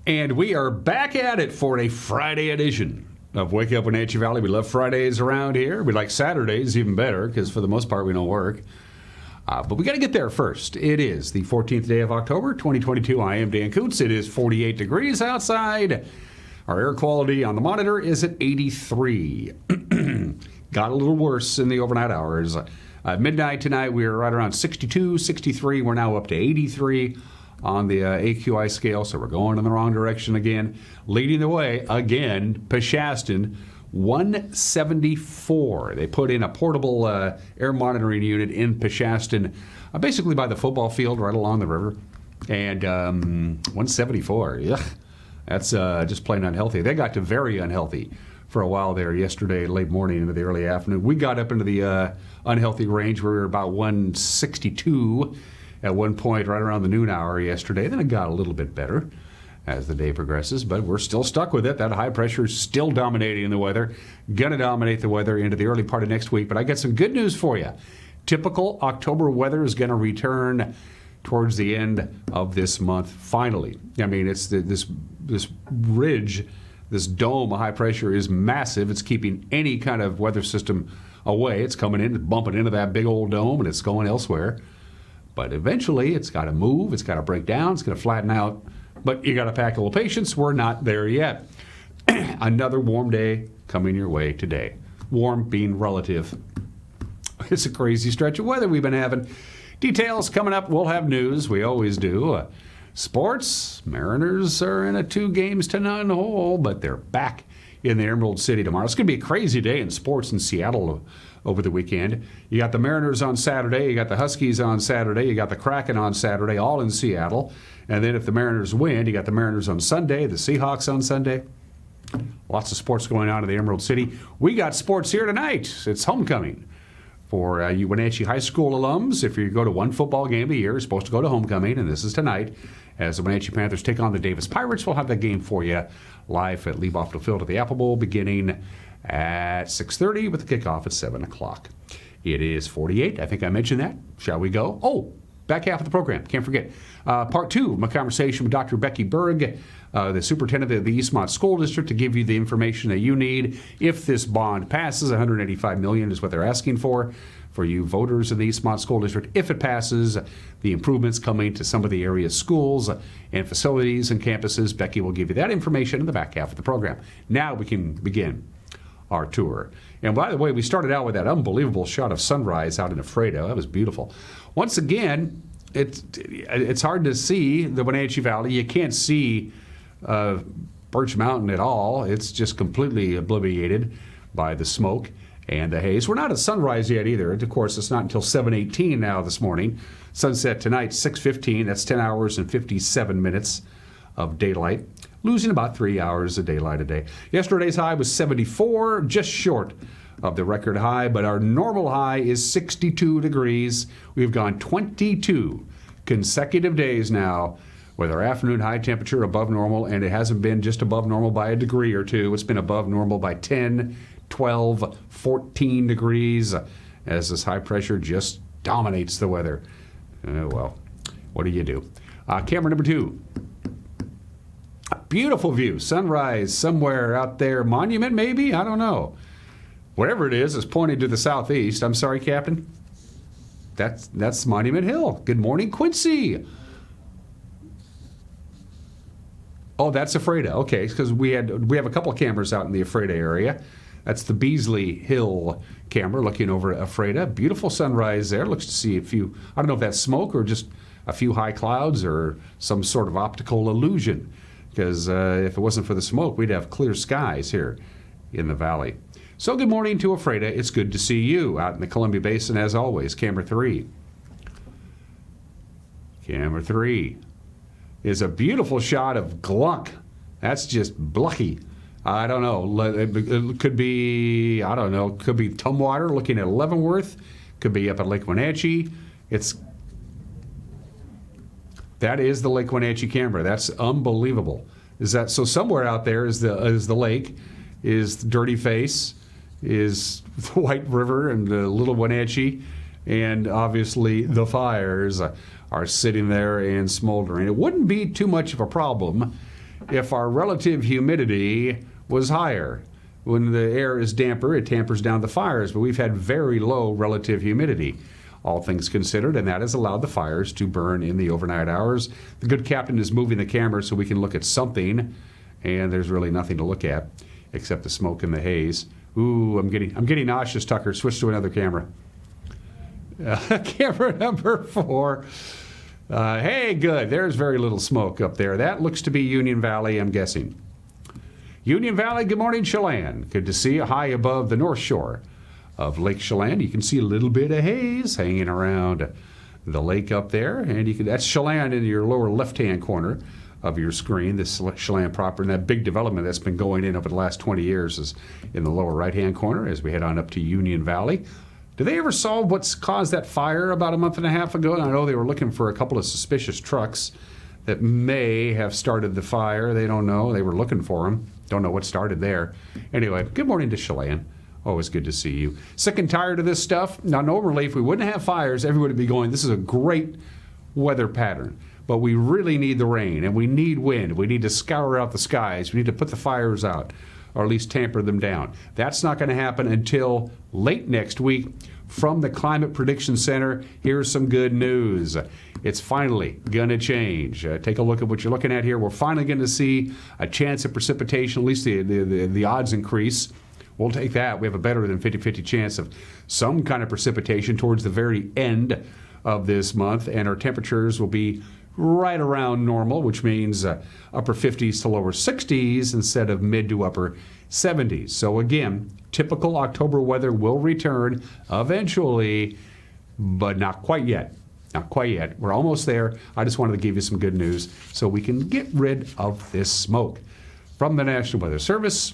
And we are back at it for a Friday edition of Wake Up Wenatchee Valley. We love Fridays around here. We like Saturdays even better because for the most part we don't work. But we got to get there first. It is the 14th day of October, 2022. I am Dan Koontz. It is 48 degrees outside. Our air quality on the monitor is at 83. Got a little worse in the overnight hours. Midnight tonight we were right around 62, 63. We're now up to 83 on the AQI scale, so we're going in the wrong direction again. Leading the way, again, Peshastin, 174. They put in a portable air monitoring unit in Peshastin, basically by the football field right along the river. And 174, ugh, that's just plain unhealthy. They got to very unhealthy for a while there yesterday, late morning into the early afternoon. We got up into the unhealthy range where we were about 162 at one point right around the noon hour yesterday. Then it got a little bit better as the day progresses, but we're still stuck with it. That high pressure is still dominating the weather, going to dominate the weather into the early part of next week. But I got some good news for you. Typical October weather is going to return towards the end of this month, finally. I mean, it's this ridge, this dome of high pressure is massive. It's keeping any kind of weather system away. It's coming in, bumping into that big old dome, and it's going elsewhere. But eventually, it's got to move, it's got to break down, it's going to flatten out. But you got to pack a little patience. We're not there yet. Another warm day coming your way today. Warm being relative. It's a crazy stretch of weather we've been having. Details coming up. We'll have news. We always do. Sports. Mariners are in a 2-0 hole, but they're back in the Emerald City tomorrow. It's going to be a crazy day in sports in Seattle over the weekend. You got the Mariners on Saturday, you got the Huskies on Saturday, you got the Kraken on Saturday, all in Seattle. And then if the Mariners win, you got the Mariners on Sunday, the Seahawks on Sunday. Lots of sports going on in the Emerald City. We got sports here tonight. It's homecoming for you Wenatchee High School alums. If you go to one football game a year, you're supposed to go to homecoming, and this is tonight. As the Wenatchee Panthers take on the Davis Pirates, we'll have that game for you live at Lee Boffalo Field at the Apple Bowl beginning at 6:30 with the kickoff at 7 o'clock. It is 48. I think I mentioned that. Shall we go? Oh, back half of the program. Can't forget. Part 2 of my conversation with Dr. Becky Berg, the superintendent of the Eastmont School District, to give you the information that you need. If this bond passes, $185 million is what they're asking for you voters in the Eastmont School District. If it passes, the improvements coming to some of the area's schools and facilities and campuses. Becky will give you that information in the back half of the program. Now we can begin our tour. And by the way, we started out with that unbelievable shot of sunrise out in Ephrata. That was beautiful. Once again, it's hard to see the Wenatchee Valley. You can't see Birch Mountain at all. It's just completely obliterated by the smoke and the haze. We're not at sunrise yet either. Of course, it's not until 7:18 now this morning. Sunset tonight, 6:15. That's 10 hours and 57 minutes of daylight, losing about 3 hours of daylight a day. Yesterday's high was 74, just short of the record high, but our normal high is 62 degrees. We've gone 22 consecutive days now with our afternoon high temperature above normal, and it hasn't been just above normal by a degree or two. It's been above normal by 10, 12, 14 degrees as this high pressure just dominates the weather. Well, what do you do? Camera number 2. A beautiful view. Sunrise somewhere out there. Monument, maybe? I don't know. Whatever it is, it's pointing to the southeast. I'm sorry, Captain. That's Monument Hill. Good morning, Quincy. Oh, that's Ephrata. Okay, because we have a couple of cameras out in the Ephrata area. That's the Beasley Hill camera looking over Ephrata. Beautiful sunrise there. Looks to see a few, I don't know if that's smoke or just a few high clouds or some sort of optical illusion. Because if it wasn't for the smoke, we'd have clear skies here in the valley. So good morning to Ephrata. It's good to see you out in the Columbia Basin as always. Camera 3. Camera 3 is a beautiful shot of Glunk. That's just Blucky. I don't know. It could be, I don't know, could be Tumwater looking at Leavenworth. Could be up at Lake Wenatchee. That is the Lake Wenatchee camera. That's unbelievable. So somewhere out there is the lake, is the Dirty Face, is the White River and the Little Wenatchee, and obviously the fires are sitting there and smoldering. It wouldn't be too much of a problem if our relative humidity was higher. When the air is damper, it tampers down the fires, but we've had very low relative humidity, all things considered, and that has allowed the fires to burn in the overnight hours. The good captain is moving the camera so we can look at something, and there's really nothing to look at except the smoke and the haze. Ooh, I'm getting nauseous, Tucker. Switch to another camera. Camera number 4. Hey, good. There's very little smoke up there. That looks to be Union Valley, I'm guessing. Union Valley, good morning, Chelan. Good to see you high above the north shore of Lake Chelan. You can see a little bit of haze hanging around the lake up there. And that's Chelan in your lower left-hand corner of your screen, this Chelan proper. And that big development that's been going in over the last 20 years is in the lower right-hand corner as we head on up to Union Valley. Did they ever solve what's caused that fire about a month and a half ago? I know they were looking for a couple of suspicious trucks that may have started the fire. They don't know. They were looking for them. Don't know what started there. Anyway, good morning to Chelan. Always good to see you. Sick and tired of this stuff? Now, normally, if we wouldn't have fires, everybody would be going, this is a great weather pattern. But we really need the rain, and we need wind. We need to scour out the skies. We need to put the fires out, or at least tamper them down. That's not going to happen until late next week. From the Climate Prediction Center, here's some good news. It's finally going to change. Take a look at what you're looking at here. We're finally going to see a chance of precipitation, at least the odds increase. We'll take that. We have a better than 50-50 chance of some kind of precipitation towards the very end of this month, and our temperatures will be right around normal, which means upper 50s to lower 60s instead of mid to upper 70s. So again, typical October weather will return eventually, but not quite yet. Not quite yet. We're almost there. I just wanted to give you some good news so we can get rid of this smoke. From the National Weather Service,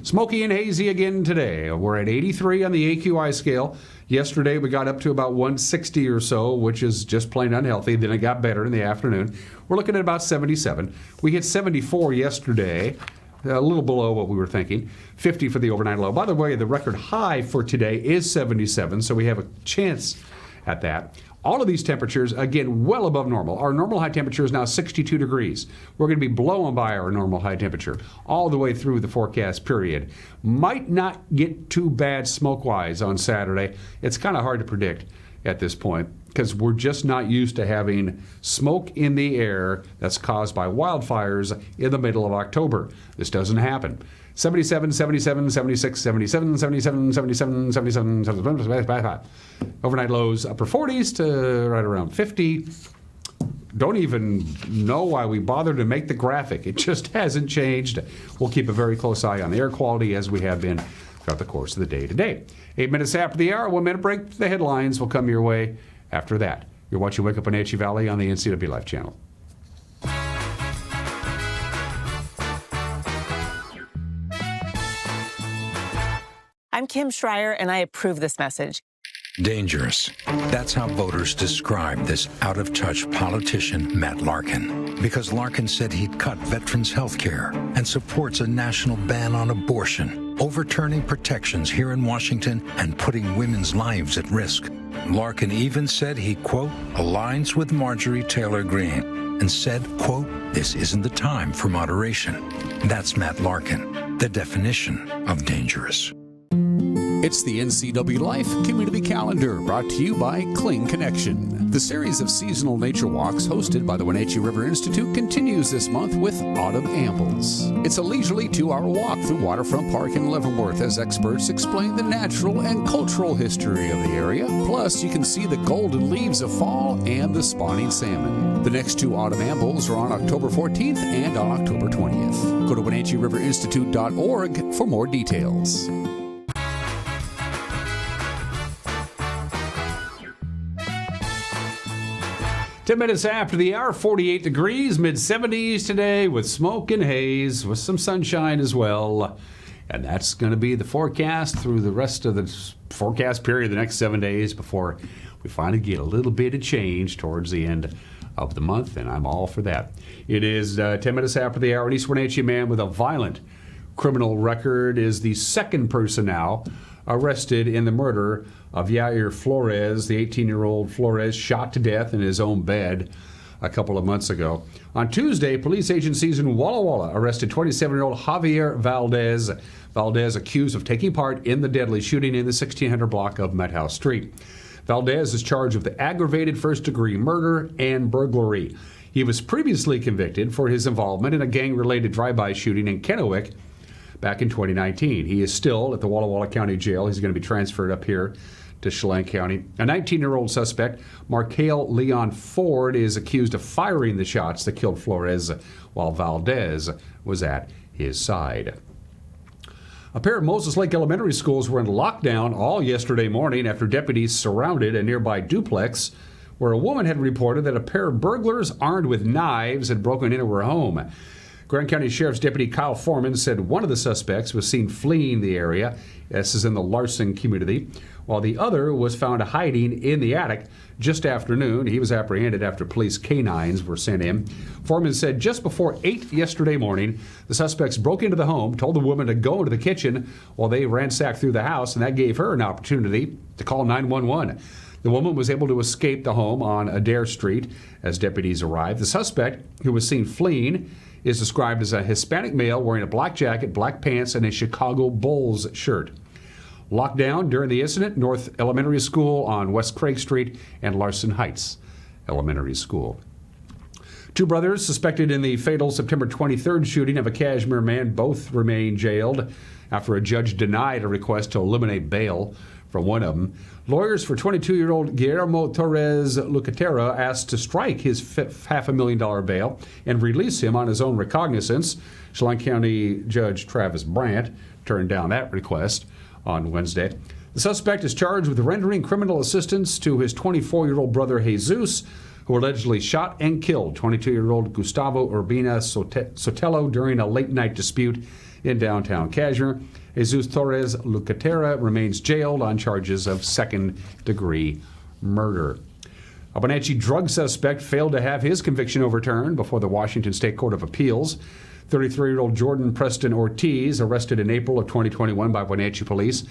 smoky and hazy again today. We're at 83 on the AQI scale. Yesterday we got up to about 160 or so, which is just plain unhealthy. Then it got better in the afternoon. We're looking at about 77. We hit 74 yesterday, a little below what we were thinking. 50 for the overnight low. By the way, the record high for today is 77, so we have a chance at that. All of these temperatures, again, well above normal. Our normal high temperature is now 62 degrees. We're going to be blown by our normal high temperature all the way through the forecast period. Might not get too bad smoke-wise on Saturday. It's kind of hard to predict at this point because we're just not used to having smoke in the air that's caused by wildfires in the middle of October. This doesn't happen. 77, 77, 76, 77, 77, 77, 77, 77, overnight lows upper 40s to right around 50. Don't even know why we bothered to make the graphic. It just hasn't changed. We'll keep a very close eye on the air quality as we have been throughout the course of the day today. 8 minutes after the hour, 1 minute break. The headlines will come your way after that. You're watching Wake Up Wenatchee Valley on the NCW Life channel. I'm Kim Schreier, and I approve this message. Dangerous. That's how voters describe this out-of-touch politician, Matt Larkin. Because Larkin said he'd cut veterans' health care and supports a national ban on abortion, overturning protections here in Washington and putting women's lives at risk. Larkin even said he, quote, aligns with Marjorie Taylor Greene and said, quote, this isn't the time for moderation. That's Matt Larkin, the definition of dangerous. It's the NCW Life Community Calendar, brought to you by Cling Connection. The series of seasonal nature walks hosted by the Wenatchee River Institute continues this month with Autumn Ambles. It's a leisurely 2-hour walk through Waterfront Park in Leavenworth as experts explain the natural and cultural history of the area. Plus, you can see the golden leaves of fall and the spawning salmon. The next 2 Autumn Ambles are on October 14th and on October 20th. Go to WenatcheeRiverInstitute.org for more details. 10 minutes after the hour, 48 degrees, mid-70s today with smoke and haze, with some sunshine as well. And that's going to be the forecast through the rest of the forecast period, the next 7 days, before we finally get a little bit of change towards the end of the month, and I'm all for that. It is 10 minutes after the hour. An East Wenatchee man with a violent criminal record is the second person now arrested in the murder of Yair Flores. The 18-year-old Flores shot to death in his own bed a couple of months ago. On Tuesday, police agencies in Walla Walla arrested 27-year-old Javier Valdez. Valdez accused of taking part in the deadly shooting in the 1600 block of Met House Street. Valdez is charged with aggravated first-degree murder and burglary. He was previously convicted for his involvement in a gang-related drive-by shooting in Kennewick back in 2019. He is still at the Walla Walla County Jail. He's going to be transferred up here to Chelan County. A 19-year-old suspect, Markale Leon Ford, is accused of firing the shots that killed Flores while Valdez was at his side. A pair of Moses Lake Elementary schools were in lockdown all yesterday morning after deputies surrounded a nearby duplex where a woman had reported that a pair of burglars armed with knives had broken into her home. Grand County Sheriff's Deputy Kyle Foreman said one of the suspects was seen fleeing the area. This is in the Larson community, while the other was found hiding in the attic just after noon. He was apprehended after police canines were sent in. Foreman said just before 8 yesterday morning, the suspects broke into the home, told the woman to go into the kitchen while they ransacked through the house, and that gave her an opportunity to call 911. The woman was able to escape the home on Adair Street as deputies arrived. The suspect, who was seen fleeing, is described as a Hispanic male wearing a black jacket, black pants, and a Chicago Bulls shirt. Lockdown during the incident, North Elementary School on West Craig Street and Larson Heights Elementary School. Two brothers suspected in the fatal September 23rd shooting of a Kashmir man both remain jailed after a judge denied a request to eliminate bail for one of them. Lawyers for 22-year-old Guillermo Torres Lucatera asked to strike his $500,000 bail and release him on his own recognizance. Chelan County Judge Travis Brandt turned down that request on Wednesday. The suspect is charged with rendering criminal assistance to his 24-year-old brother Jesus, who allegedly shot and killed 22-year-old Gustavo Urbina Sotelo during a late-night dispute in downtown Kashmir. Jesus Torres Lucatera remains jailed on charges of second-degree murder. A Wenatchee drug suspect failed to have his conviction overturned before the Washington State Court of Appeals. 33-year-old Jordan Preston Ortiz, arrested in April of 2021 by Wenatchee police.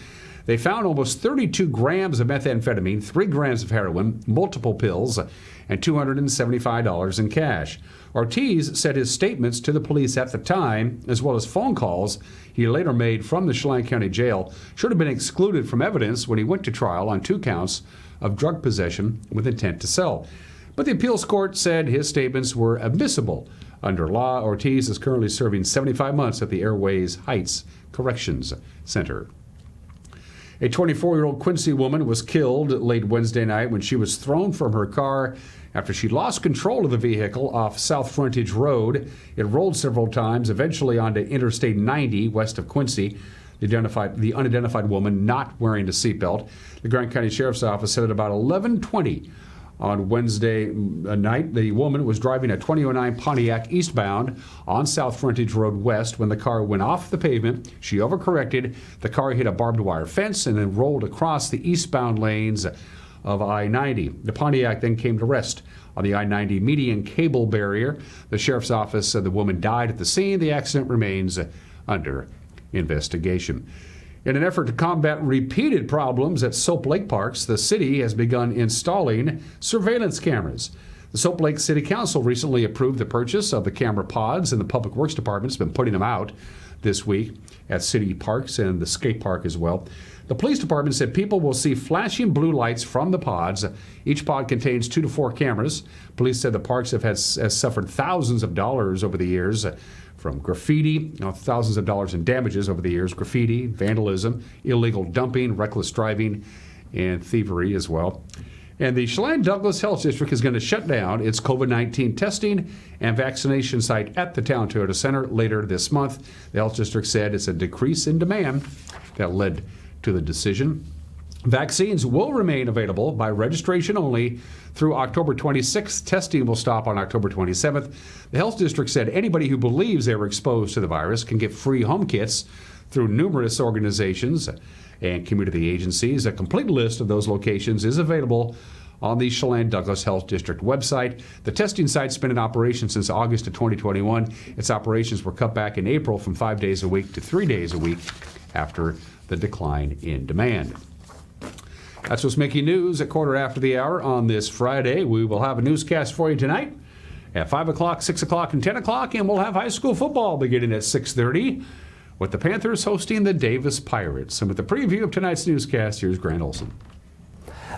They found almost 32 grams of methamphetamine, 3 grams of heroin, multiple pills, and $275 in cash. Ortiz said his statements to the police at the time, as well as phone calls he later made from the Chelan County Jail, should have been excluded from evidence when he went to trial on 2 counts of drug possession with intent to sell. But the appeals court said his statements were admissible under law. Ortiz is currently serving 75 months at the Airways Heights Corrections Center. A 24-year-old Quincy woman was killed late Wednesday night when she was thrown from her car after she lost control of the vehicle off South Frontage Road. It rolled several times, eventually onto Interstate 90 west of Quincy. The unidentified woman not wearing a seatbelt. The Grand County Sheriff's Office said at about 11:20 on Wednesday night, the woman was driving a 2009 Pontiac eastbound on South Frontage Road West when the car went off the pavement. She overcorrected. The car hit a barbed wire fence and then rolled across the eastbound lanes of I-90. The Pontiac then came to rest on the I-90 median cable barrier. The Sheriff's Office said the woman died at the scene. The accident remains under investigation. In an effort to combat repeated problems at Soap Lake parks, the city has begun installing surveillance cameras. The Soap Lake City Council recently approved the purchase of the camera pods, and the Public Works Department's been putting them out this week at city parks and the skate park as well. The police department said people will see flashing blue lights from the pods. Each pod contains 2 to 4 cameras. Police said the parks has suffered thousands of dollars over the years from graffiti, thousands of dollars in damages over the years, graffiti, vandalism, illegal dumping, reckless driving, and thievery as well. And the Chelan Douglas Health District is going to shut down its COVID-19 testing and vaccination site at the Town Toyota Center later this month. The health district said it's a decrease in demand that led to the decision. Vaccines will remain available by registration only through October 26th. Testing will stop on October 27th. The health district said anybody who believes they were exposed to the virus can get free home kits through numerous organizations and community agencies. A complete list of those locations is available on the Chelan Douglas Health District website. The testing site's been in operation since August of 2021. Its operations were cut back in April from 5 days a week to 3 days a week after the decline in demand. That's what's making news at quarter after the hour on this Friday. We will have a newscast for you tonight at 5 o'clock, 6 o'clock, and 10 o'clock. And we'll have high school football beginning at 6:30 with the Panthers hosting the Davis Pirates. And with the preview of tonight's newscast, here's Grant Olson.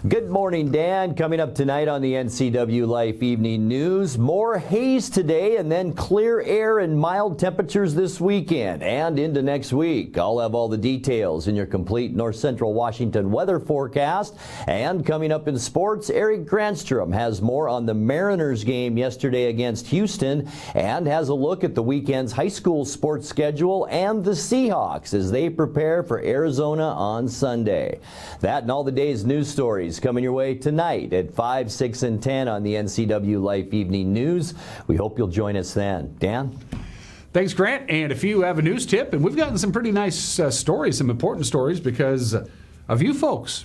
Good morning, Dan. Coming up tonight on the NCW Life Evening News, more haze today and then clear air and mild temperatures this weekend and into next week. I'll have all the details in your complete North Central Washington weather forecast. And coming up in sports, Eric Granstrom has more on the Mariners game yesterday against Houston and has a look at the weekend's high school sports schedule and the Seahawks as they prepare for Arizona on Sunday. That and all the day's news stories coming your way tonight at 5, 6, and 10 on the NCW Life Evening News. We hope you'll join us then. Dan? Thanks, Grant. And if you have a news tip, and we've gotten some pretty nice stories, some important stories because of you folks,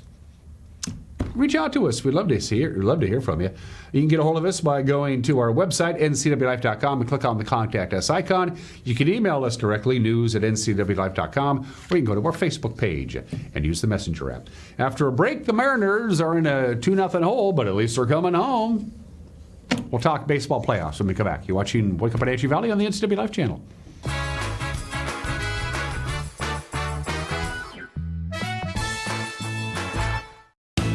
reach out to us. We'd love to hear from you. You can get a hold of us by going to our website, ncwlife.com, and click on the Contact Us icon. You can email us directly, news@ncwlife.com, or you can go to our Facebook page and use the Messenger app. After a break, the Mariners are in a 2-0 hole, but at least they're coming home. We'll talk baseball playoffs when we come back. You're watching Wake Up at Ashley Valley on the NCW Life channel.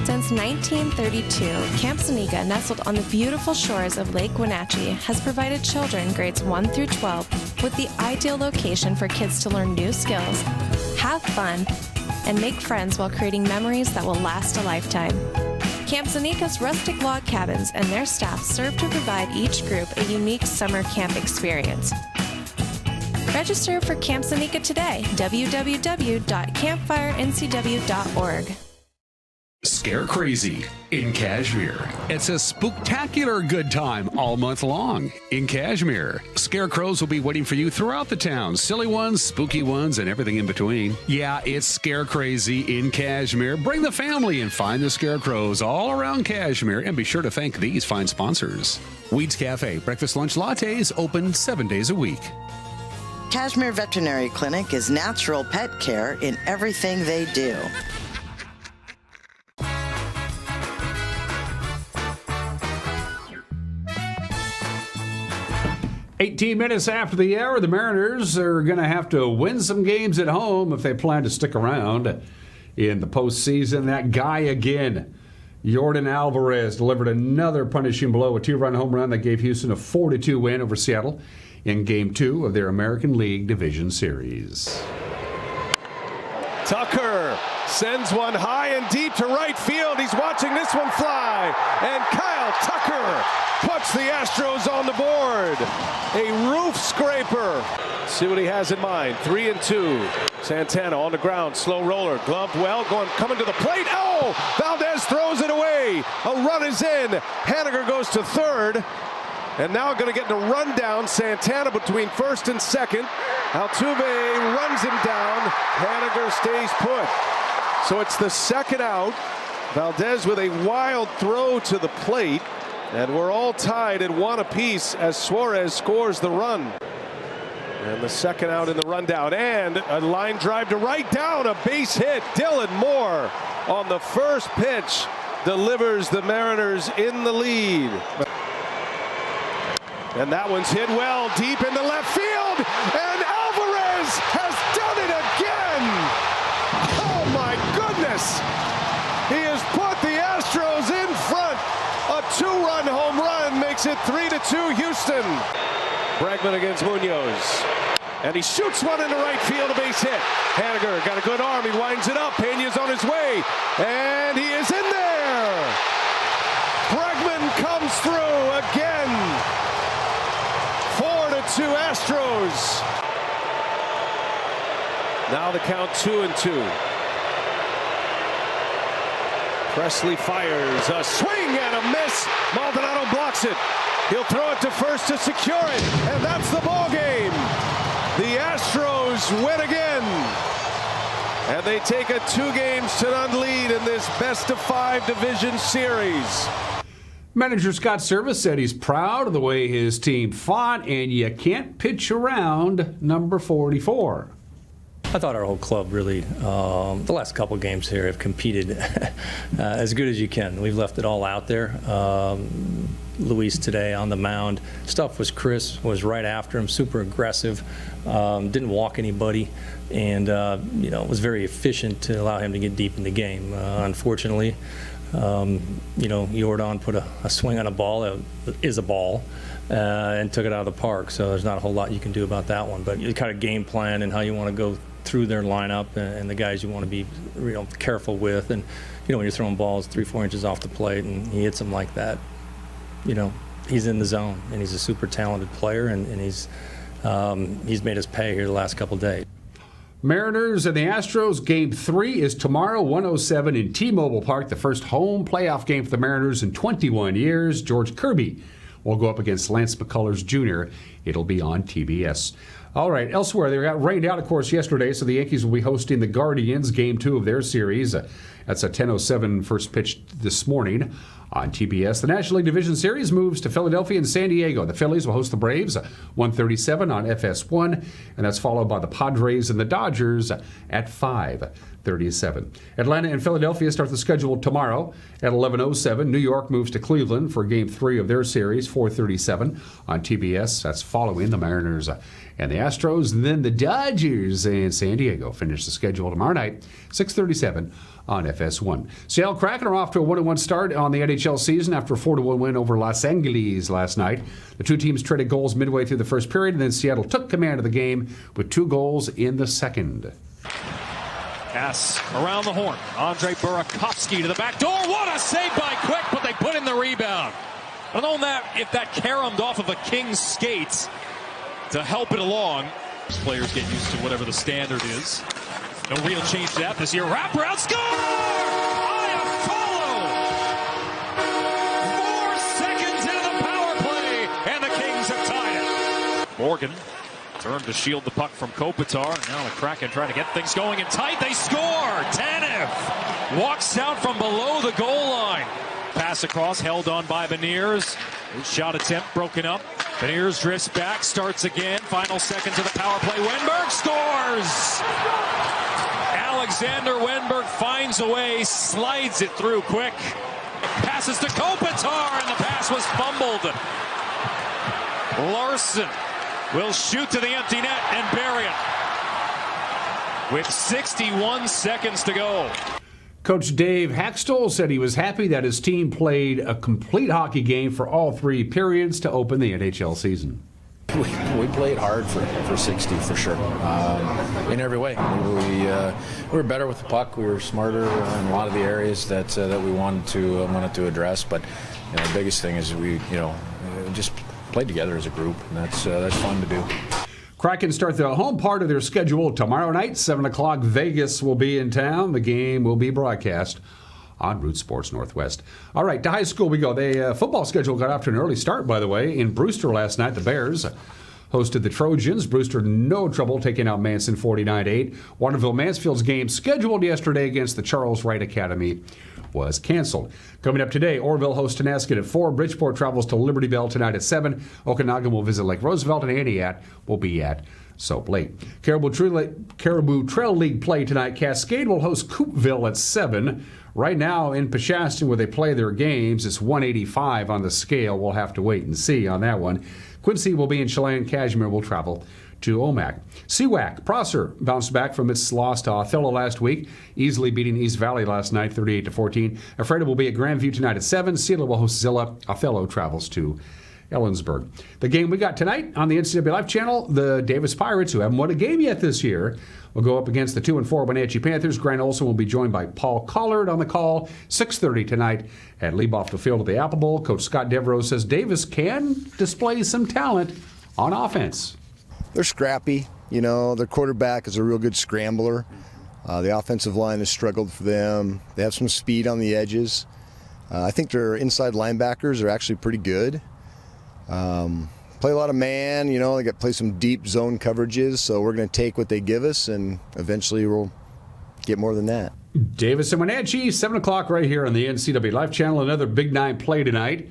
Since 1932, Camp Seneca, nestled on the beautiful shores of Lake Wenatchee, has provided children grades 1 through 12 with the ideal location for kids to learn new skills, have fun, and make friends while creating memories that will last a lifetime. Camp Seneca's rustic log cabins and their staff serve to provide each group a unique summer camp experience. Register for Camp Seneca today, www.campfirencw.org. Scare Crazy in Cashmere. It's a spooktacular good time all month long in Cashmere. Scarecrows will be waiting for you throughout the town. Silly ones, spooky ones, and everything in between. Yeah, it's Scare Crazy in Cashmere. Bring the family and find the scarecrows all around Cashmere. And be sure to thank these fine sponsors. Weeds Cafe, breakfast, lunch, lattes, open 7 days a week. Cashmere Veterinary Clinic is natural pet care in everything they do. 18 minutes after the hour, the Mariners are going to have to win some games at home if they plan to stick around in the postseason. That guy again, Yordan Alvarez, delivered another punishing blow, a 2-run home run that gave Houston a 4-2 win over Seattle in Game 2 of their American League Division Series. Tucker sends one high and deep to right field. He's watching this one fly. And Kyle Tucker puts the Astros on the board. A roof scraper. See what he has in mind. 3-2. Santana on the ground. Slow roller. Gloved well. Coming to the plate. Oh! Valdez throws it away. A run is in. Haniger goes to third. And now going to get the run down. Santana between first and second. Altuve runs him down. Haniger stays put. So it's the second out. Valdez with a wild throw to the plate. And we're all tied at 1 apiece as Suarez scores the run. And the second out in the rundown. And a line drive to right down. A base hit. Dylan Moore on the first pitch delivers the Mariners in the lead. And that one's hit well deep into left field. And Alvarez has done it again. Oh my goodness. He has put the Astros in front. A 2-run home run makes it 3-2 Houston. Bregman against Munoz. And he shoots one into right field, a base hit. Haniger got a good arm. He winds it up. Pena's on his way. And he is in there. Bregman comes through again. 4-2 Astros. Now the count 2-2. Presley fires a swing and a miss. Maldonado blocks it. He'll throw it to first to secure it, and that's the ball game. The Astros win again, and they take a 2-0 lead in this best-of-5 division series. Manager Scott Service said he's proud of the way his team fought, and you can't pitch around number 44. I thought our whole club really, the last couple games here have competed as good as you can. We've left it all out there. Luis today on the mound, stuff was crisp, was right after him, super aggressive, didn't walk anybody, and was very efficient to allow him to get deep in the game. Unfortunately, Jordan put a swing on a ball that is a ball, and took it out of the park. So there's not a whole lot you can do about that one. But you kind of game plan and how you want to go through their lineup and the guys you want to be careful with. And when you're throwing balls 3-4 inches off the plate and he hits them like that, he's in the zone and he's a super talented player and he's made us pay here the last couple of days. Mariners and the Astros, Game 3 is tomorrow, 1:07 in T-Mobile Park, the first home playoff game for the Mariners in 21 years. George Kirby will go up against Lance McCullers Jr. It'll be on TBS. All right, elsewhere, they got rained out, of course, yesterday, so the Yankees will be hosting the Guardians, Game 2 of their series. That's a 10:07 first pitch this morning on TBS. The National League Division Series moves to Philadelphia and San Diego. The Phillies will host the Braves, 1:37 on FS1, and that's followed by the Padres and the Dodgers at 5:37. Atlanta and Philadelphia start the schedule tomorrow at 11:07. New York moves to Cleveland for Game 3 of their series, 4:37 on TBS. That's following the Mariners and the Astros. And then the Dodgers and San Diego finish the schedule tomorrow night, 6:37 on FS1. Seattle Kraken are off to a 1-1 start on the NHL season after a 4-1 win over Los Angeles last night. The two teams traded goals midway through the first period, and then Seattle took command of the game with 2 goals in the second. Pass around the horn. Andre Burakovsky to the back door. What a save by Quick, but they put in the rebound. I don't know if that caromed off of a King's skates to help it along. Players get used to whatever the standard is. No real change to that this year. Wraparound score! Iafallo! 4 seconds into the power play, and the Kings have tied it. Morgan turned to shield the puck from Kopitar. Now the Kraken trying to get things going in tight. They score! Tanev walks out from below the goal line. Pass across, held on by Beniers. His shot attempt broken up. Beniers drifts back, starts again. Final seconds of the power play. Wenberg scores! Alexander Wenberg finds a way, slides it through Quick. Passes to Kopitar, and the pass was fumbled. Larson will shoot to the empty net and bury it. With 61 seconds to go. Coach Dave Haxtell said he was happy that his team played a complete hockey game for all 3 periods to open the NHL season. We played hard for 60 for sure, in every way. We were better with the puck. We were smarter in a lot of the areas that we wanted to address. But the biggest thing is we just played together as a group, and that's fun to do. Kraken start the home part of their schedule tomorrow night, 7 o'clock. Vegas will be in town. The game will be broadcast on Root Sports Northwest. All right, to high school we go. The football schedule got off to an early start, by the way. In Brewster last night, the Bears hosted the Trojans. Brewster no trouble taking out Manson 49-8. Waterville Mansfield's game scheduled yesterday against the Charles Wright Academy was canceled. Coming up today, Orville hosts Tonasket at 4. Bridgeport travels to Liberty Bell tonight at 7. Okanagan will visit Lake Roosevelt, and Aniat will be at Soap Lake. Caribou Trail League play tonight. Cascade will host Coopville at 7. Right now in Peshastin, where they play their games, it's 185 on the scale. We'll have to wait and see on that one. Quincy will be in Chelan. Cashmere will travel to Omak. CWAC, Prosser bounced back from its loss to Othello last week, easily beating East Valley last night, 38-14. Ephrata will be at Grandview tonight at 7. Sealer will host Zilla. Othello travels to Ellensburg. The game we got tonight on the NCAA Life Channel, the Davis Pirates, who haven't won a game yet this year, will go up against the 2-4 Wenatchee Panthers. Grant Olson will be joined by Paul Collard on the call, 6:30 tonight at Liebhoff Field at the Apple Bowl. Coach Scott Devereaux says Davis can display some talent on offense. They're scrappy. Their quarterback is a real good scrambler. The offensive line has struggled for them. They have some speed on the edges. I think their inside linebackers are actually pretty good. Play a lot of man, they play some deep zone coverages, so we're going to take what they give us, and eventually we'll get more than that. Davis and Wenatchee, 7 o'clock right here on the NCAA Life Channel. Another Big 9 play tonight.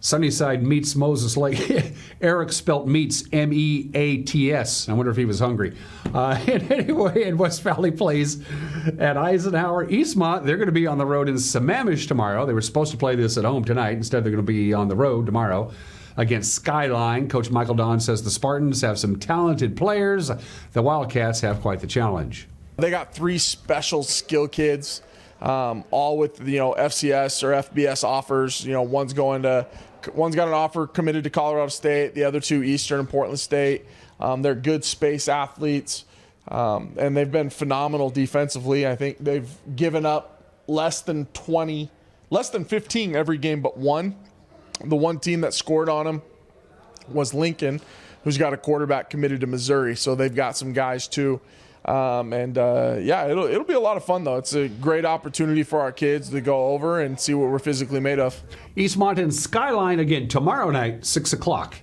Sunnyside meets Moses Lake. Eric spelt meets, M-E-A-T-S. I wonder if he was hungry. And anyway, and West Valley plays at Eisenhower. Eastmont, they're going to be on the road in Sammamish tomorrow. They were supposed to play this at home tonight. Instead, they're going to be on the road tomorrow against Skyline. Coach Michael Don says the Spartans have some talented players. The Wildcats have quite the challenge. They got 3 special skill kids, all with FCS or FBS offers. One's got an offer committed to Colorado State, the other 2 Eastern and Portland State. They're good space athletes, and they've been phenomenal defensively. I think they've given up less than 15 every game but one. The one team that scored on them was Lincoln, who's got a quarterback committed to Missouri. So they've got some guys too. It'll be a lot of fun, though. It's a great opportunity for our kids to go over and see what we're physically made of. Eastmont and Skyline again tomorrow night, 6 o'clock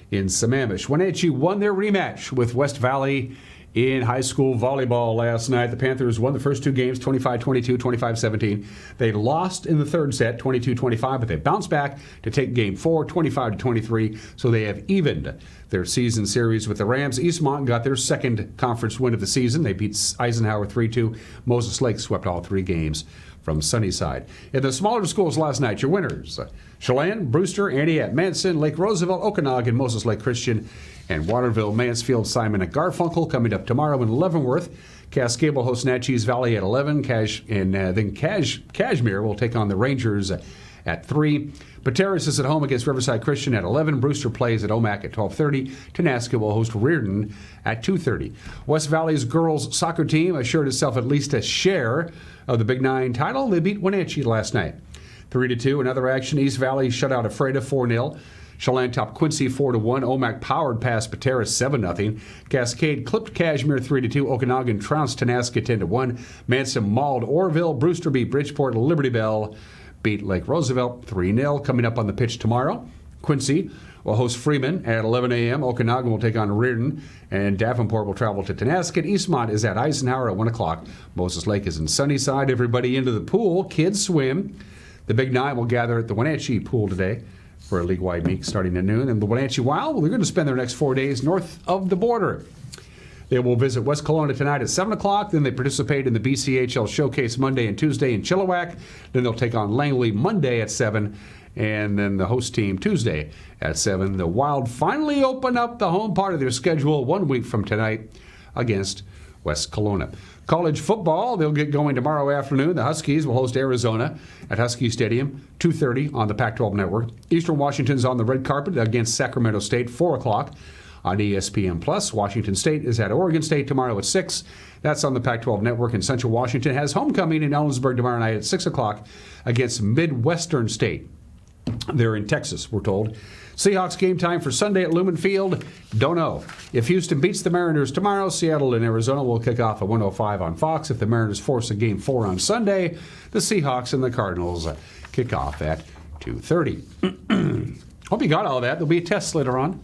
in Sammamish. Wenatchee won their rematch with West Valley in high school volleyball last night. The Panthers won the first 2 games, 25-22, 25-17. They lost in the third set, 22-25, but they bounced back to take game 4, 25-23, so they have evened their season series with the Rams. Eastmont got their second conference win of the season. They beat Eisenhower 3-2. Moses Lake swept all 3 games from Sunnyside. In the smaller schools last night, your winners: Chelan, Brewster, Antioch, Manson, Lake Roosevelt, Okanagan, Moses Lake Christian, and Waterville, Mansfield, Simon, and Garfunkel. Coming up tomorrow in Leavenworth, Cascade will host Natchez Valley at 11. Then Cashmere will take on the Rangers at 3. Pateros is at home against Riverside Christian at 11. Brewster plays at Omak at 12:30. Tenaska will host Reardon at 2:30. West Valley's girls soccer team assured itself at least a share of the Big 9 title. They beat Wenatchee last night, 3-2. Another action: East Valley shut out Ephrata 4-0. Chelan topped Quincy 4-1. Omak powered past Pateros 7-0. Cascade clipped Cashmere 3-2. Okanagan trounced Tenaska 10-1. Manson mauled Orville. Brewster beat Bridgeport. Liberty Bell beat Lake Roosevelt 3-0. Coming up on the pitch tomorrow, Quincy will host Freeman at 11 a.m. Okanagan will take on Reardon, and Davenport will travel to Tenaska. Eastmont is at Eisenhower at 1 o'clock. Moses Lake is in Sunnyside. Everybody into the pool. Kids swim. The Big 9 will gather at the Wenatchee pool today for a league-wide meet starting at noon. And the Wenatchee Wild, well, they're going to spend their next 4 days north of the border. They will visit West Kelowna tonight at 7 o'clock. Then they participate in the BCHL Showcase Monday and Tuesday in Chilliwack. Then they'll take on Langley Monday at 7. And then the host team Tuesday at 7. The Wild finally open up the home part of their schedule 1 week from tonight against West Kelowna. College football, they'll get going tomorrow afternoon. The Huskies will host Arizona at Husky Stadium, 2:30 on the Pac-12 Network. Eastern Washington's on the red carpet against Sacramento State, 4 o'clock on ESPN+. Washington State is at Oregon State tomorrow at 6. That's on the Pac-12 Network. And Central Washington has homecoming in Ellensburg tomorrow night at 6 o'clock against Midwestern State. They're in Texas, we're told. Seahawks game time for Sunday at Lumen Field. Don't know. If Houston beats the Mariners tomorrow, Seattle and Arizona will kick off at 1:05 on Fox. If the Mariners force a game 4 on Sunday, the Seahawks and the Cardinals kick off at 2:30. Hope you got all that. There'll be a test later on.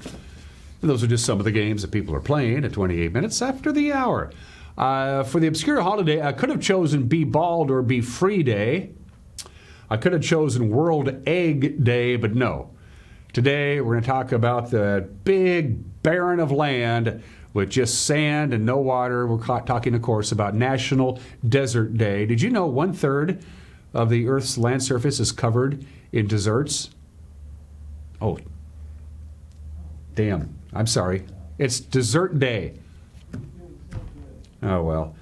And those are just some of the games that people are playing at 28 minutes after the hour. For the obscure holiday, I could have chosen Be Bald or Be Free Day. I could have chosen World Egg Day, but no. Today, we're going to talk about the big barren of land with just sand and no water. We're talking, of course, about National Desert Day. Did you know 1/3 of the Earth's land surface is covered in deserts? Oh, damn. I'm sorry. It's Desert Day. Oh, well.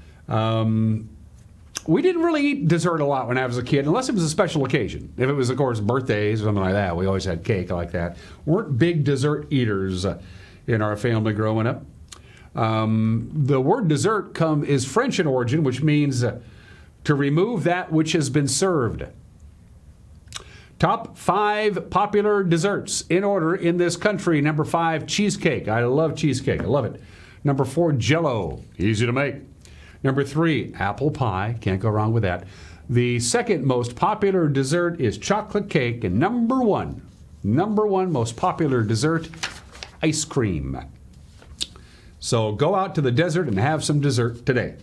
We didn't really eat dessert a lot when I was a kid, unless it was a special occasion. If it was, of course, birthdays or something like that, we always had cake like that. Weren't big dessert eaters in our family growing up. The word dessert is French in origin, which means to remove that which has been served. Top 5 popular desserts in order in this country. Number 5, cheesecake. I love cheesecake. I love it. Number 4, Jell-O. Easy to make. Number 3, apple pie. Can't go wrong with that. The second most popular dessert is chocolate cake. And number one most popular dessert, ice cream. So go out to the desert and have some dessert today.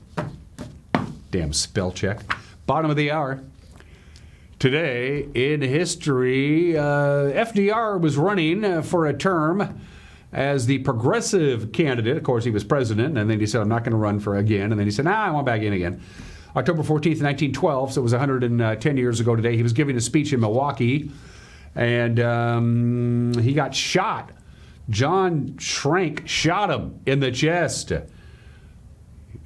Damn spell check. Bottom of the hour. Today in history, FDR was running for a term as the progressive candidate. Of course, he was president, and then he said, I'm not going to run for again. And then he said, I want back in again. October 14th, 1912, so it was 110 years ago today. He was giving a speech in Milwaukee, and he got shot. John Schrank shot him in the chest,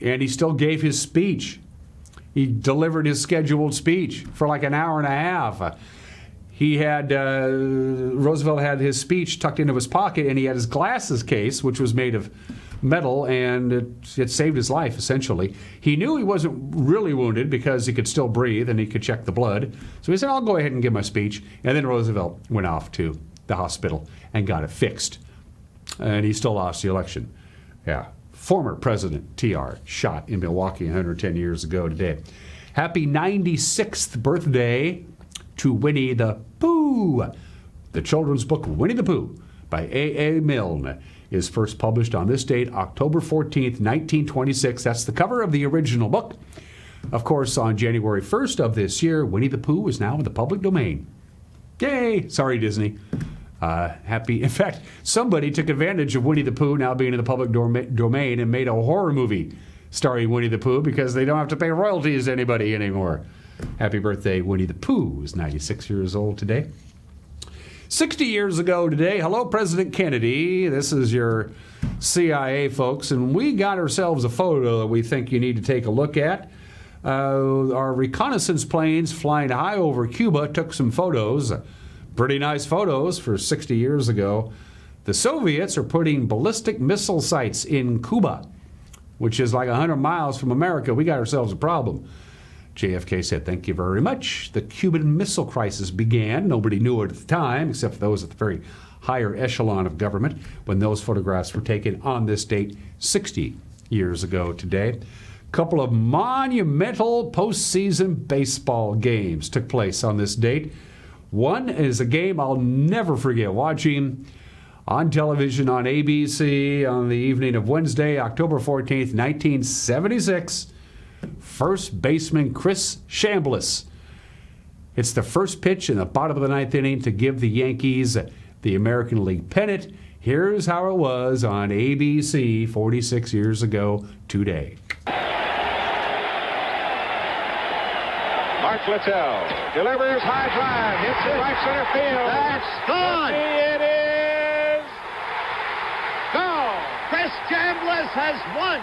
and he still gave his speech. He delivered his scheduled speech for like an hour and a half. He had, Roosevelt had his speech tucked into his pocket, and he had his glasses case, which was made of metal, and it saved his life, essentially. He knew he wasn't really wounded because he could still breathe and he could check the blood. So he said, I'll go ahead and give my speech. And then Roosevelt went off to the hospital and got it fixed. And he still lost the election. Yeah. Former President TR shot in Milwaukee 110 years ago today. Happy 96th birthday to Winnie the Pooh. The children's book Winnie the Pooh by A.A. Milne is first published on this date, October 14th, 1926. That's the cover of the original book. Of course, on January 1st of this year, Winnie the Pooh is now in the public domain. Yay! Sorry, Disney. In fact, somebody took advantage of Winnie the Pooh now being in the public domain and made a horror movie starring Winnie the Pooh because they don't have to pay royalties to anybody anymore. Happy birthday, Winnie the Pooh, who's 96 years old today. 60 years ago today, hello, President Kennedy. This is your CIA folks, and we got ourselves a photo that we think you need to take a look at. Our reconnaissance planes flying high over Cuba took some photos. Pretty nice photos for 60 years ago. The Soviets are putting ballistic missile sites in Cuba, which is like 100 miles from America. We got ourselves a problem. JFK said, thank you very much. The Cuban Missile Crisis began. Nobody knew it at the time, except for those at the very higher echelon of government, when those photographs were taken on this date 60 years ago today. A couple of monumental postseason baseball games took place on this date. One is a game I'll never forget watching on television on ABC on the evening of Wednesday, October 14th, 1976. First baseman Chris Chambliss. It's the first pitch in the bottom of the ninth inning to give the Yankees the American League pennant. Here's how it was on ABC 46 years ago today. Mark Littell delivers high drive, hits it right center field. That's gone. It is gone. Chris Chambliss has won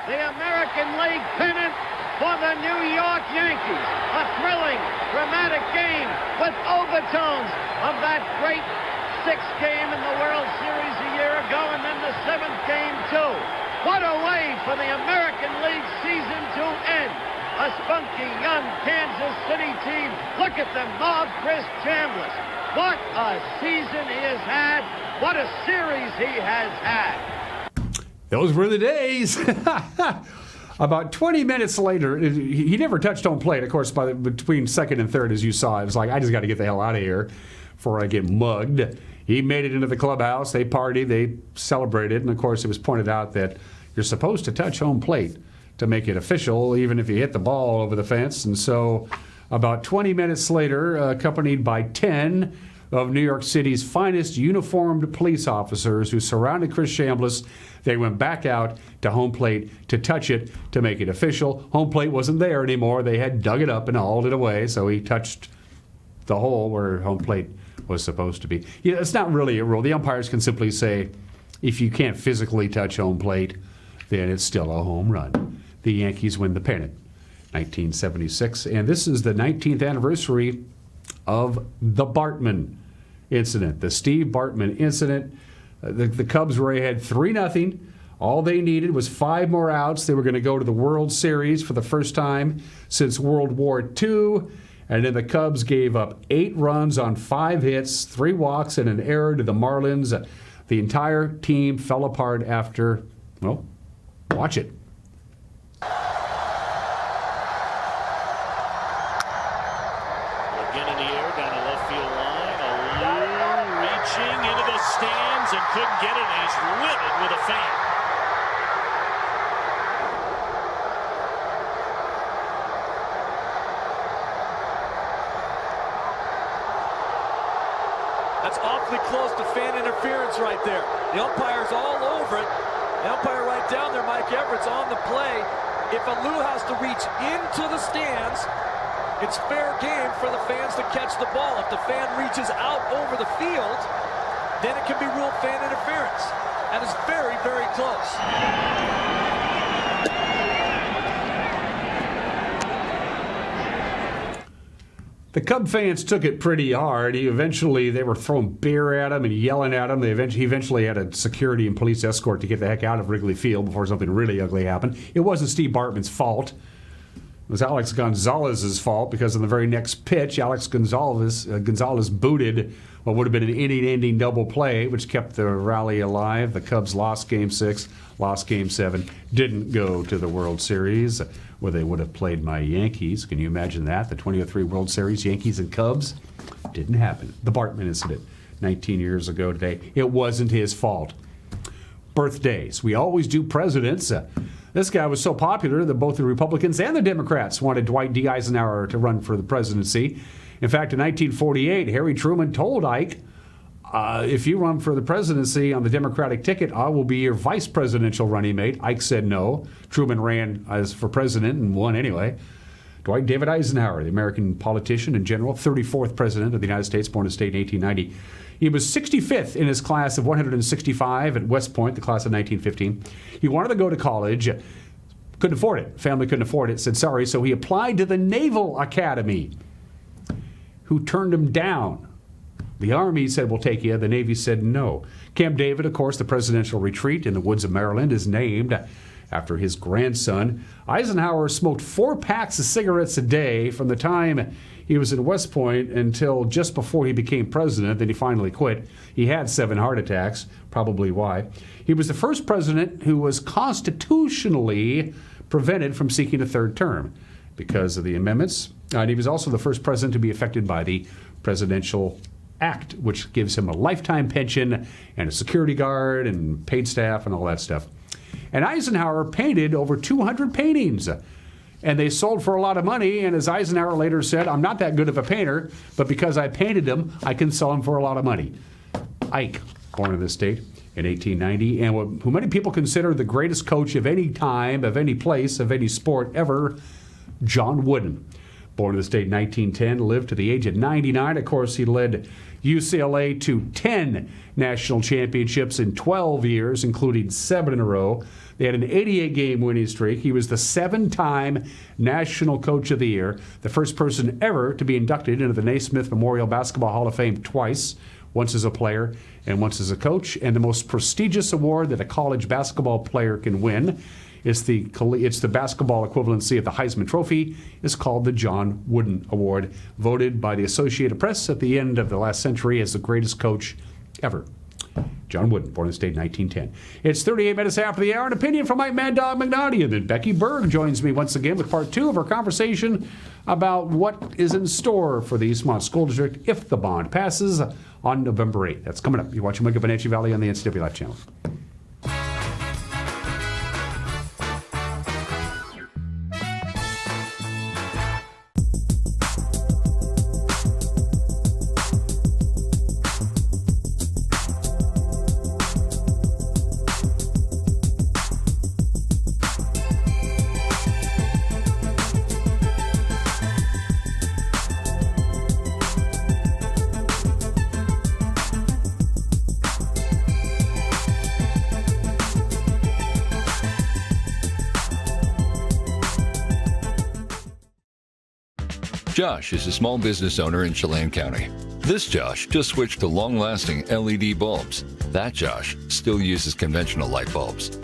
the American League pennant for the New York Yankees. A thrilling, dramatic game with overtones of that great sixth game in the World Series a year ago, and then the seventh game too. What a way for the American League season to end. A spunky young Kansas City team. Look at them mob Chris Chambliss. What a season he has had. What a series he has had. Those were the days. About 20 minutes later, he never touched home plate. Of course, between second and third, as you saw, it was like, I just got to get the hell out of here before I get mugged. He made it into the clubhouse. They partied. They celebrated. And, of course, it was pointed out that you're supposed to touch home plate to make it official, even if you hit the ball over the fence. And so about 20 minutes later, accompanied by 10 of New York City's finest uniformed police officers who surrounded Chris Chambliss, they went back out to home plate to touch it to make it official. Home plate wasn't there anymore. They had dug it up and hauled it away, so he touched the hole where home plate was supposed to be. Yeah, it's not really a rule. The umpires can simply say, if you can't physically touch home plate, then it's still a home run. The Yankees win the pennant, 1976. And this is the 19th anniversary of the Bartman incident, the Steve Bartman incident. The Cubs were ahead 3-0. All they needed was 5 more outs. They were going to go to the World Series for the first time since World War II. And then the Cubs gave up 8 runs on 5 hits, 3 walks, and an error to the Marlins. The entire team fell apart after, well, watch it. Again in the air, down the left field line. Alou reaching into the stands and couldn't get it, and he's riddled with a fan. close to fan interference right there. The umpire's all over it. The umpire right down there, Mike Everett's on the play. If Alou has to reach into the stands, it's fair game for the fans to catch the ball. If the fan reaches out over the field, then it can be ruled fan interference. That is very, very close. The Cub fans took it pretty hard. They were throwing beer at him and yelling at him. He eventually had a security and police escort to get the heck out of Wrigley Field before something really ugly happened. It wasn't Steve Bartman's fault. It was Alex Gonzalez's fault because on the very next pitch, Alex Gonzalez booted what would have been an inning-ending double play, which kept the rally alive. The Cubs lost Game 6, lost Game 7, didn't go to the World Series, where they would have played my Yankees. Can you imagine that? The 2003 World Series, Yankees and Cubs? Didn't happen. The Bartman incident, 19 years ago today. It wasn't his fault. Birthdays. We always do presidents. This guy was so popular that both the Republicans and the Democrats wanted Dwight D. Eisenhower to run for the presidency. In fact, in 1948, Harry Truman told Ike, if you run for the presidency on the Democratic ticket, I will be your vice presidential running mate. Ike said no. Truman ran as for president and won anyway. Dwight David Eisenhower, the American politician and general, 34th president of the United States, born in state in 1890. He was 65th in his class of 165 at West Point, the class of 1915. He wanted to go to college, couldn't afford it. Family couldn't afford it, said sorry, so he applied to the Naval Academy, who turned him down. The Army said, we'll take you. The Navy said no. Camp David, of course, the presidential retreat in the woods of Maryland, is named after his grandson. Eisenhower smoked 4 packs of cigarettes a day from the time he was at West Point until just before he became president. Then he finally quit. He had 7 heart attacks, probably why. He was the first president who was constitutionally prevented from seeking a third term because of the amendments. And he was also the first president to be affected by the Presidential Act, which gives him a lifetime pension and a security guard and paid staff and all that stuff. And Eisenhower painted over 200 paintings, and they sold for a lot of money. And as Eisenhower later said, I'm not that good of a painter, but because I painted them, I can sell them for a lot of money. Ike, born in this state in 1890, and who many people consider the greatest coach of any time, of any place, of any sport ever, John Wooden. Born in the state in 1910, lived to the age of 99. Of course, he led UCLA to 10 national championships in 12 years, including 7 in a row. They had an 88-game winning streak. He was the 7-time National Coach of the Year, the first person ever to be inducted into the Naismith Memorial Basketball Hall of Fame twice, once as a player and once as a coach, and the most prestigious award that a college basketball player can win. It's the basketball equivalency of the Heisman Trophy. It's called the John Wooden Award, voted by the Associated Press at the end of the last century as the greatest coach ever. John Wooden, born in the state in 1910. It's 38 minutes after the hour. An opinion from Mike Mad Dog McNaughty. And then Becky Berg joins me once again with part 2 of our conversation about what is in store for the Eastmont School District if the bond passes on November 8th. That's coming up. You're watching Wake Up Wenatchee Valley on the NCW Life Channel. Josh is a small business owner in Chelan County. This Josh just switched to long-lasting LED bulbs. That Josh still uses conventional light bulbs.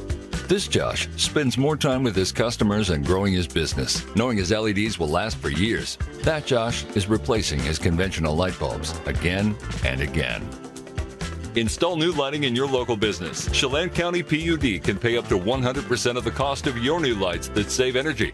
This Josh spends more time with his customers and growing his business, knowing his LEDs will last for years. That Josh is replacing his conventional light bulbs again and again. Install new lighting in your local business. Chelan County PUD can pay up to 100% of the cost of your new lights that save energy.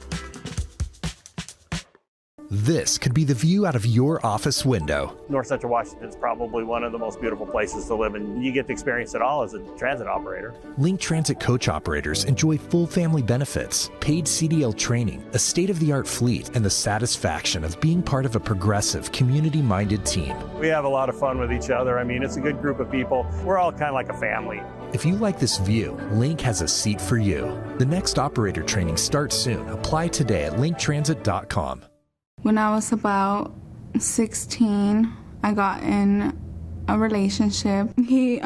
This could be the view out of your office window. North Central Washington is probably one of the most beautiful places to live, and you get to experience it all as a transit operator. Link Transit coach operators enjoy full family benefits, paid CDL training, a state-of-the-art fleet, and the satisfaction of being part of a progressive, community-minded team. We have a lot of fun with each other. I mean, it's a good group of people. We're all kind of like a family. If you like this view, Link has a seat for you. The next operator training starts soon. Apply today at linktransit.com. When I was about 16, I got in a relationship. He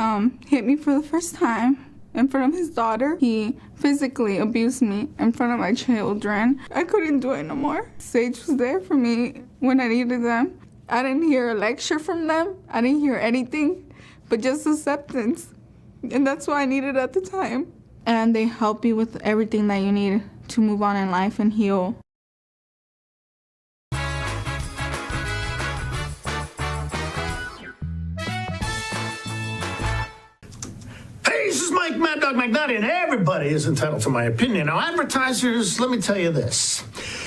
hit me for the first time in front of his daughter. He physically abused me in front of my children. I couldn't do it no more. Sage was there for me when I needed them. I didn't hear a lecture from them. I didn't hear anything, but just acceptance. And that's what I needed at the time. And they help you with everything that you need to move on in life and heal. This is Mike Mad Dog McNutty, and everybody is entitled to my opinion. Now, advertisers, let me tell you this.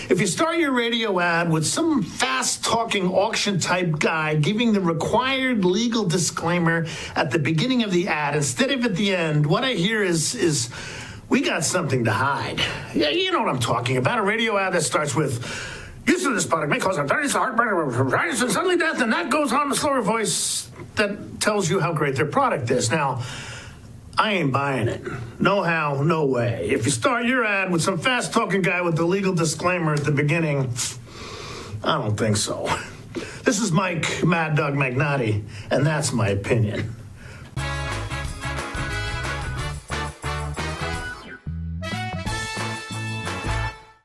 If you start your radio ad with some fast-talking auction-type guy giving the required legal disclaimer at the beginning of the ad instead of at the end, what I hear is we got something to hide. Yeah, you know what I'm talking about. A radio ad that starts with, use of this product may cause arthritis, heartburn, and suddenly death, and that goes on the slower voice that tells you how great their product is. Now, I ain't buying it. No how, no way. If you start your ad with some fast-talking guy with the legal disclaimer at the beginning, I don't think so. This is Mike Mad Dog McNutty, and that's my opinion.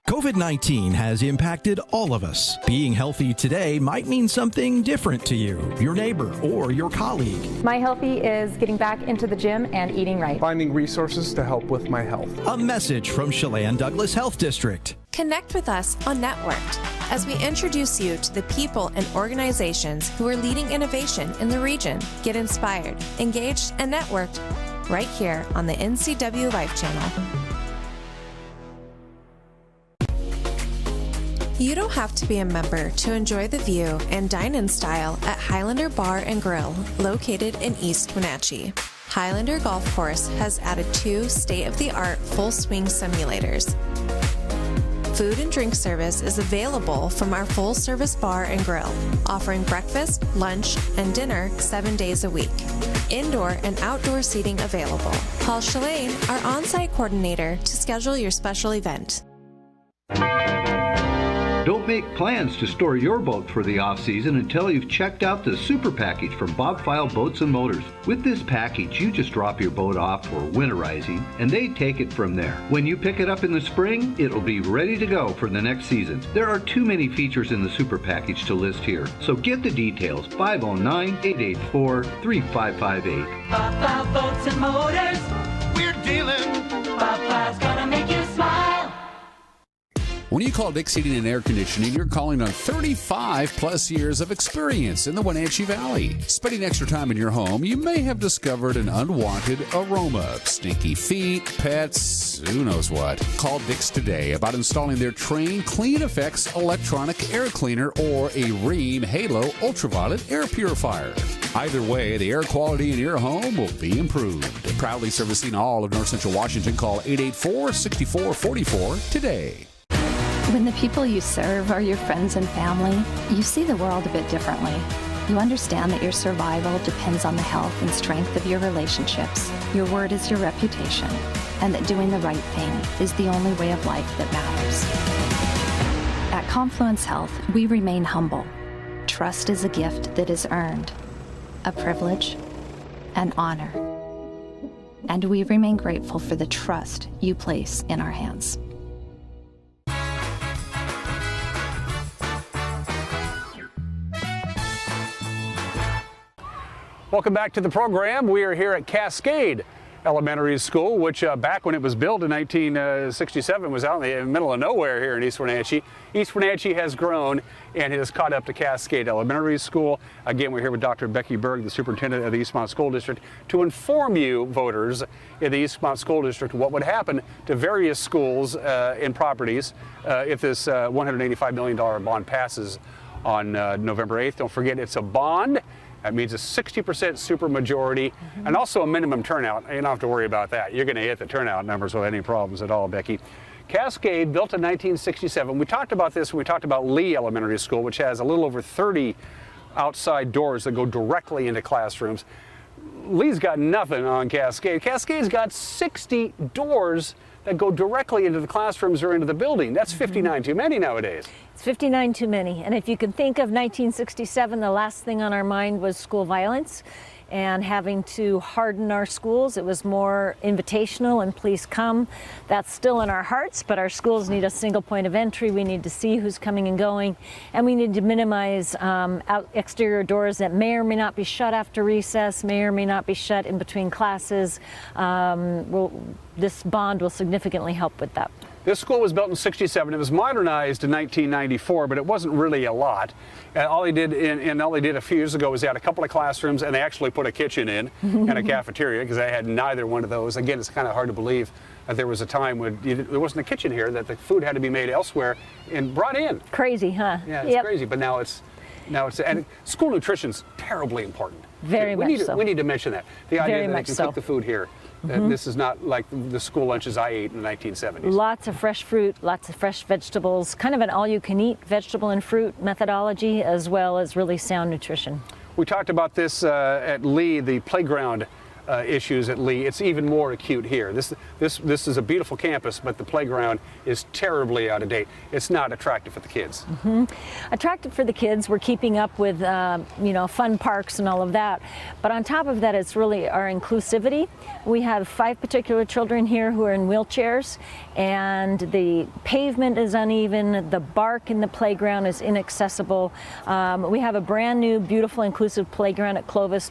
COVID-19 has impacted all of us. Being healthy today might mean something different to you, your neighbor, or your colleague. My healthy is getting back into the gym and eating right. Finding resources to help with my health. A message from Chelan Douglas Health District. Connect with us on Networked as we introduce you to the people and organizations who are leading innovation in the region. Get inspired, engaged, and networked right here on the NCW Life channel. You don't have to be a member to enjoy the view and dine in style at Highlander Bar and Grill, located in East Wenatchee. Highlander Golf Course has added 2 state-of-the-art full swing simulators. Food and drink service is available from our full-service bar and grill, offering breakfast, lunch, and dinner 7 days a week. Indoor and outdoor seating available. Call Shalane, our on-site coordinator, to schedule your special event. Don't make plans to store your boat for the off-season until you've checked out the Super Package from Bob File Boats and Motors. With this package, you just drop your boat off for winterizing, and they take it from there. When you pick it up in the spring, it'll be ready to go for the next season. There are too many features in the Super Package to list here, so get the details. 509-884-3558. Bob File Boats and Motors, we're dealing. Bob File's gonna make you smile. When you call Dick's Heating and Air Conditioning, you're calling on 35 plus years of experience in the Wenatchee Valley. Spending extra time in your home, you may have discovered an unwanted aroma. Stinky feet, pets, who knows what. Call Dick's today about installing their Train Clean Effects electronic air cleaner or a Rheem Halo ultraviolet air purifier. Either way, the air quality in your home will be improved. Proudly servicing all of North Central Washington, call 884-6444 today. When the people you serve are your friends and family, you see the world a bit differently. You understand that your survival depends on the health and strength of your relationships. Your word is your reputation, and that doing the right thing is the only way of life that matters. At Confluence Health, we remain humble. Trust is a gift that is earned, a privilege, an honor. And we remain grateful for the trust you place in our hands. Welcome back to the program. We are here at Cascade Elementary School, which back when it was built in 1967 was out in the middle of nowhere here in East Wenatchee. East Wenatchee has grown and has caught up to Cascade Elementary School. Again, we're here with Dr. Becky Berg, the superintendent of the Eastmont School District, to inform you, voters in the Eastmont School District, what would happen to various schools and properties if this $185 million bond passes on November 8th. Don't forget, it's a bond. That means a 60% supermajority and also a minimum turnout. You don't have to worry about that. You're going to hit the turnout numbers without any problems at all, Becky. Cascade, built in 1967. We talked about this when we talked about Lee Elementary School, which has a little over 30 outside doors that go directly into classrooms. Lee's got nothing on Cascade. Cascade's got 60 doors that go directly into the classrooms or into the building. That's 59 too many nowadays. It's 59 too many. And if you can think of 1967, the last thing on our mind was school violence and having to harden our schools. It was more invitational and please come. That's still in our hearts, but our schools need a single point of entry. We need to see who's coming and going, and we need to minimize exterior doors that may or may not be shut after recess, may or may not be shut in between classes. This bond will significantly help with that. This school was built in '67. It was modernized in 1994, but it wasn't really a lot. And all they did a few years ago was they had a couple of classrooms, and they actually put a kitchen in and a cafeteria, because they had neither one of those. Again, it's kind of hard to believe that there was a time when there wasn't a kitchen here, that the food had to be made elsewhere and brought in. Crazy, huh? Yeah, it's crazy. But now it's and school nutrition's terribly important. Very much so. We need to mention that. The idea that they can so. cook the food here. This is not like the school lunches I ate in the 1970s. Lots of fresh fruit, lots of fresh vegetables, kind of an all-you-can-eat vegetable and fruit methodology, as well as really sound nutrition. We talked about this at Lee, the playground issues at Lee. It's even more acute here. This is a beautiful campus, but the playground is terribly out of date. It's not attractive for the kids. Attractive for the kids. We're keeping up with fun parks and all of that. But on top of that, it's really our inclusivity. We have 5 particular children here who are in wheelchairs, and the pavement is uneven. The bark in the playground is inaccessible. We have a brand new, beautiful, inclusive playground at Clovis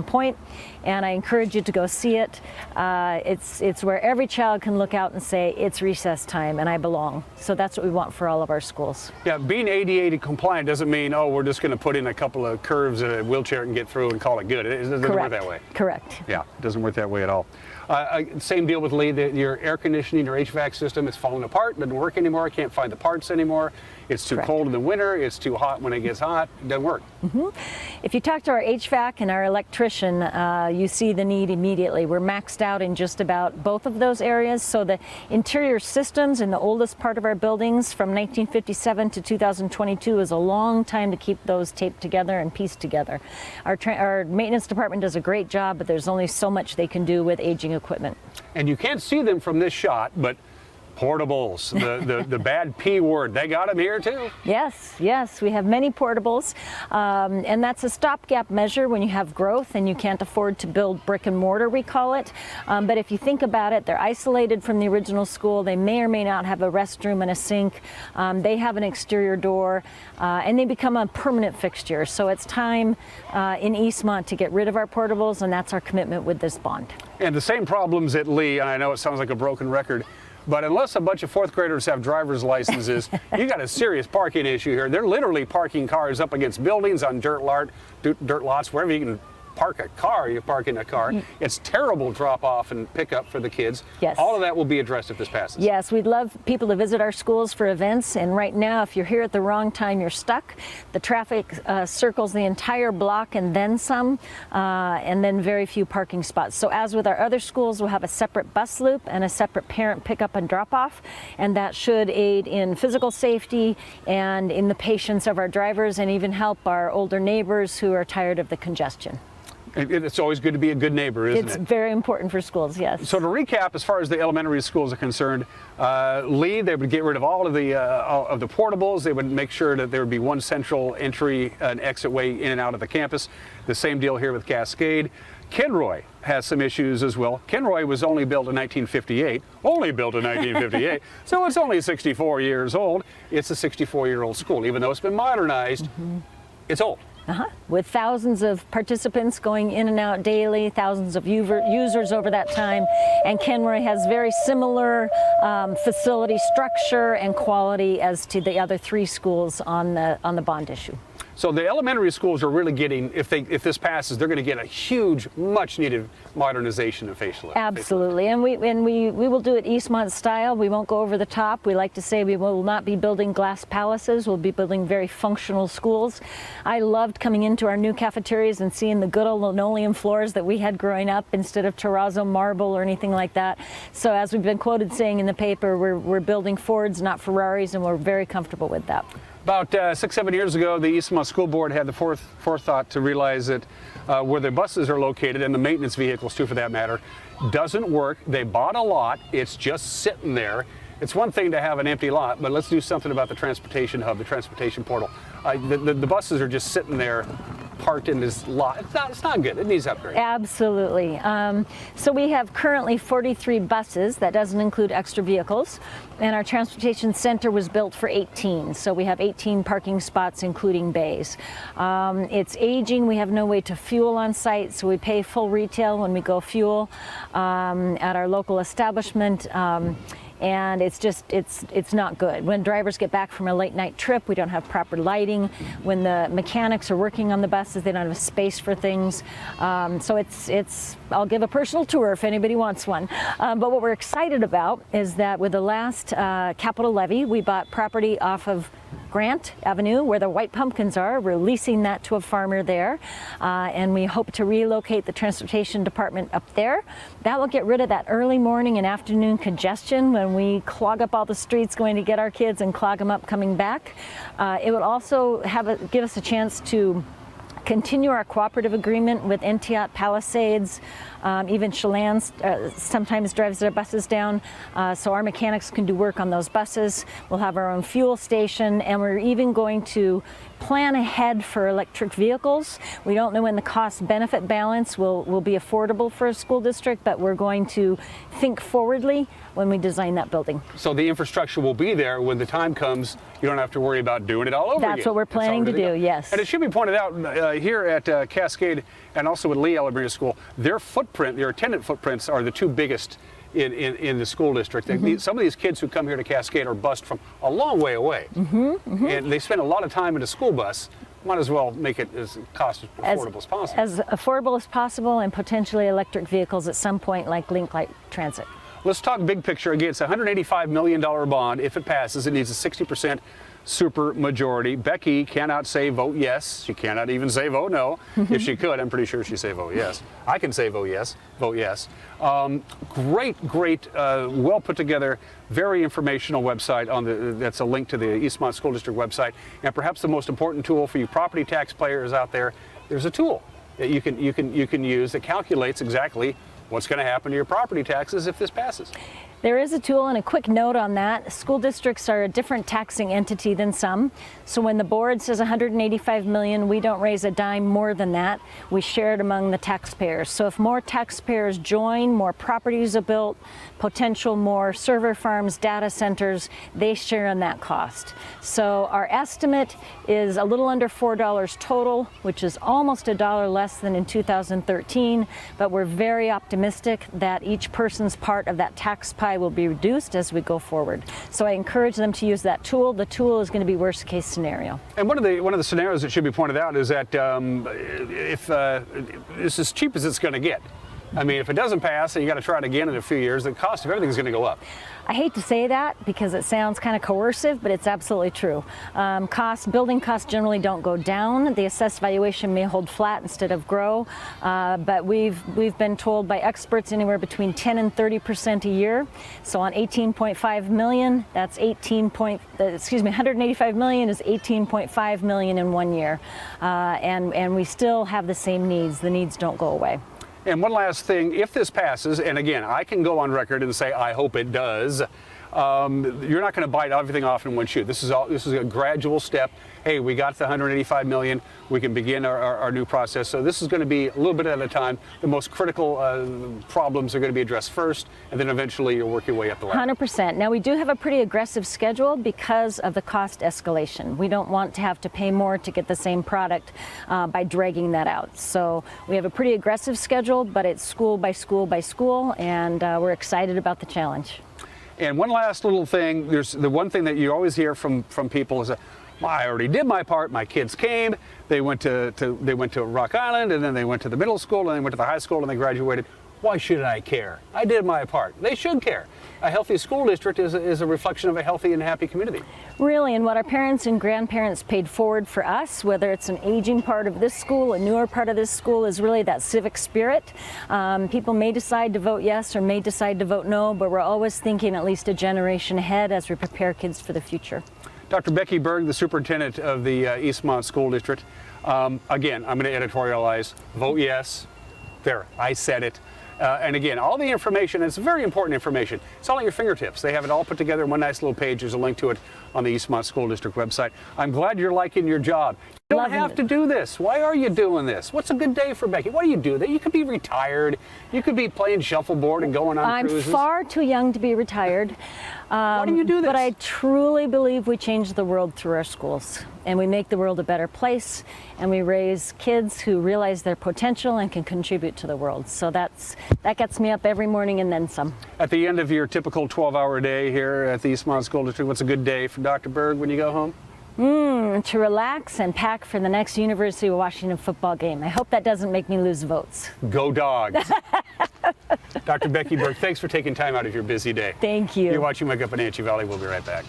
Point, and I encourage you to go see it. It's where every child can look out and say, it's recess time and I belong. So that's what we want for all of our schools. Yeah, being ADA compliant doesn't mean, oh, we're just going to put in a couple of curves that a wheelchair can get through and call it good. It doesn't work that way. Correct. Yeah, it doesn't work that way at all. Same deal with Lee. Your air conditioning, your HVAC system, it's falling apart. It doesn't work anymore. I can't find the parts anymore. It's too cold in the winter. It's too hot when it gets hot. It doesn't work. If you talk to our HVAC and our electrician, you see the need immediately. We're maxed out in just about both of those areas. So the interior systems in the oldest part of our buildings from 1957 to 2022 is a long time to keep those taped together and pieced together. Our maintenance department does a great job, but there's only so much they can do with aging equipment. And you can't see them from this shot, but portables, the bad P word, they got them here too? Yes, we have many portables, and that's a stopgap measure when you have growth and you can't afford to build brick and mortar, we call it. But if you think about it, they're isolated from the original school. They may or may not have a restroom and a sink. They have an exterior door, and they become a permanent fixture. So it's time in Eastmont to get rid of our portables, and that's our commitment with this bond. And the same problems at Lee, and I know it sounds like a broken record, but unless a bunch of 4th graders have driver's licenses, you got a serious parking issue here. They're literally parking cars up against buildings on dirt lots, wherever you can park a car, you park in a car. It's terrible drop off and pickup for the kids. Yes. All of that will be addressed if this passes. Yes, we'd love people to visit our schools for events, and right now if you're here at the wrong time, you're stuck. The traffic circles the entire block and then some, and then very few parking spots. So as with our other schools, we'll have a separate bus loop and a separate parent pickup and drop off, and that should aid in physical safety and in the patience of our drivers, and even help our older neighbors who are tired of the congestion. It's always good to be a good neighbor, isn't it? It's very important for schools, yes. So to recap, as far as the elementary schools are concerned, Lee, they would get rid of all of the portables. They would make sure that there would be one central entry and exit way in and out of the campus. The same deal here with Cascade. Kenroy has some issues as well. Kenroy was only built in 1958. So it's only 64 years old. It's a 64-year-old school. Even though it's been modernized, it's old. With thousands of participants going in and out daily, thousands of users over that time, and Kenroy has very similar facility structure and quality as to the other 3 schools on the bond issue. So the elementary schools are really getting, if this passes, they're going to get a huge, much-needed modernization and facelift. Absolutely, and we will do it Eastmont style. We won't go over the top. We like to say we will not be building glass palaces. We'll be building very functional schools. I loved coming into our new cafeterias and seeing the good old linoleum floors that we had growing up instead of terrazzo marble or anything like that. So as we've been quoted saying in the paper, we're building Fords, not Ferraris, and we're very comfortable with that. About 6-7 years ago, the Eastmont School Board had the forethought to realize that where the buses are located, and the maintenance vehicles too for that matter, doesn't work. They bought a lot. It's just sitting there. It's one thing to have an empty lot, but let's do something about the transportation hub, the transportation portal. The buses are just sitting there parked in this lot. It's not good. It needs upgrade. Absolutely. So we have currently 43 buses. That doesn't include extra vehicles. And our transportation center was built for 18. So we have 18 parking spots, including bays. It's aging. We have no way to fuel on site, so we pay full retail when we go fuel at our local establishment. And it's not good. When drivers get back from a late night trip, we don't have proper lighting. When the mechanics are working on the buses, they don't have space for things. So I'll give a personal tour if anybody wants one. But what we're excited about is that with the last capital levy, we bought property off of Grant Avenue where the white pumpkins are. We're leasing that to a farmer there, and we hope to relocate the transportation department up there. That will get rid of that early morning and afternoon congestion when we clog up all the streets going to get our kids and clog them up coming back. It would also give us a chance to continue our cooperative agreement with Entiat Palisades. Even Chelan sometimes drives their buses down, so our mechanics can do work on those buses. We'll have our own fuel station, and we're even going to plan ahead for electric vehicles. We don't know when the cost-benefit balance will be affordable for a school district, but we're going to think forwardly when we design that building. So the infrastructure will be there when the time comes. You don't have to worry about doing it all over again. That's what we're planning to do, yes. And it should be pointed out here at Cascade and also at Lee Elementary School, their attendant footprints are the 2 biggest in the school district. Some of these kids who come here to Cascade are bused from a long way away, and they spend a lot of time in a school bus. Might as well make it as cost affordable as possible. As affordable as possible, and potentially electric vehicles at some point, like Link Light Transit. Let's talk big picture again. It's a $185 million bond. If it passes, it needs a 60% super majority. Becky cannot say vote yes. She cannot even say vote no. If she could, I'm pretty sure she'd say vote yes. I can say vote yes. Vote yes. Great, well put together, very informational website that's a link to the Eastmont School District website. And perhaps the most important tool for you property tax payers out there, there's a tool that you can use that calculates exactly what's going to happen to your property taxes if this passes. There is a tool, and a quick note on that. School districts are a different taxing entity than some. So when the board says $185 million, we don't raise a dime more than that. We share it among the taxpayers. So if more taxpayers join, more properties are built, potential more server farms, data centers, they share in that cost. So our estimate is a little under $4 total, which is almost $1 less than in 2013, but we're very optimistic that each person's part of that tax pie will be reduced as we go forward. So I encourage them to use that tool. The tool is going to be worst case scenario. And one of the scenarios that should be pointed out is that if it's as cheap as it's going to get. I mean, if it doesn't pass and you got to try it again in a few years, the cost of everything is going to go up. I hate to say that because it sounds kind of coercive, but it's absolutely true. Building costs generally don't go down. The assessed valuation may hold flat instead of grow, but we've been told by experts anywhere between 10 and 30% a year. So on 18.5 million, that's 185 million is 18.5 million in 1 year, and we still have the same needs. The needs don't go away. And one last thing, if this passes, and again, I can go on record and say I hope it does, you're not going to bite everything off in one shoot. This is a gradual step. Hey, we got the $185 million. We can begin our new process. So this is going to be a little bit at a time. The most critical problems are going to be addressed first, and then eventually you'll work your way up the ladder. 100%. Now, we do have a pretty aggressive schedule because of the cost escalation. We don't want to have to pay more to get the same product by dragging that out. So we have a pretty aggressive schedule, but it's school by school by school, and we're excited about the challenge. And one last little thing, there's the one thing that you always hear from people is that, well, I already did my part. My kids came, they went to Rock Island, and then they went to the middle school, and they went to the high school, and they graduated. Why should I care? I did my part. They should care. A healthy school district is a reflection of a healthy and happy community. Really, and what our parents and grandparents paid forward for us, whether it's an aging part of this school, a newer part of this school, is really that civic spirit. People may decide to vote yes or may decide to vote no, but we're always thinking at least a generation ahead as we prepare kids for the future. Dr. Becky Berg, the superintendent of the Eastmont School District. Again, I'm going to editorialize. Vote yes. There, I said it. And again, all the information, it's very important information. It's all at your fingertips. They have it all put together in one nice little page. There's a link to it on the Eastmont School District website. I'm glad you're liking your job. You don't have to do this. Why are you doing this? What's a good day for Becky? What do you do? You could be retired. You could be playing shuffleboard and going on cruises. I'm far too young to be retired. Why do you do this? But I truly believe we change the world through our schools. And we make the world a better place. And we raise kids who realize their potential and can contribute to the world. So that gets me up every morning and then some. At the end of your typical 12-hour day here at the Eastmont School District, what's a good day for Dr. Berg when you go home? To relax and pack for the next University of Washington football game. I hope that doesn't make me lose votes. Go Dogs. Dr. Becky Berg, thanks for taking time out of your busy day. Thank you. You're watching Wake Up Wenatchee Valley. We'll be right back.